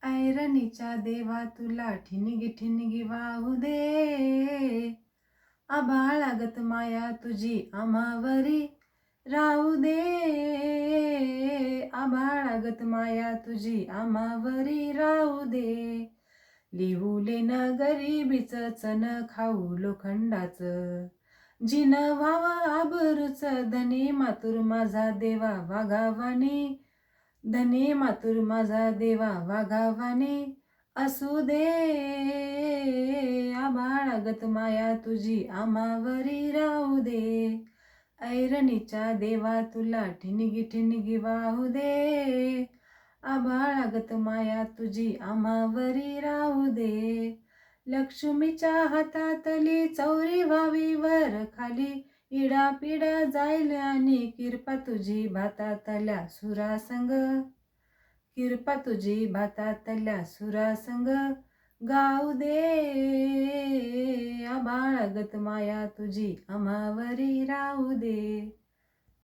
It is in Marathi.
ऐरणीच्या देवा तुला ठिणगी ठिणगी वाहू दे. आभाळागत माया तुझी आम्हावरी राहू दे. आभाळागत माया तुझी आम्हावरी राहू दे. लिहुले न गरिबीचं चण खाऊ लोखंडाचं. जिन व्हावा आबरूच धनी मातुर माझा देवा वाघावानी. धनी मातुर माझा देवा वाघावानी असू दे. आभाळागत माया तुझी आम्हावरी राहू दे. ऐरणीच्या देवा तुला ठिणगी ठिणगी वाहू दे. आभाळागत माया तुझी आम्हावरी राहू दे. लक्ष्मीच्या हातातली चौरी व्हावी वर खाली. इडा पिडा जाईल आणि किरपा तुझी भातातल्या सुरासंग. किरपा तुझी भातातल्या सुरासंग गाऊ दे. आभाळागत माया तुझी आम्हावरी राहू दे.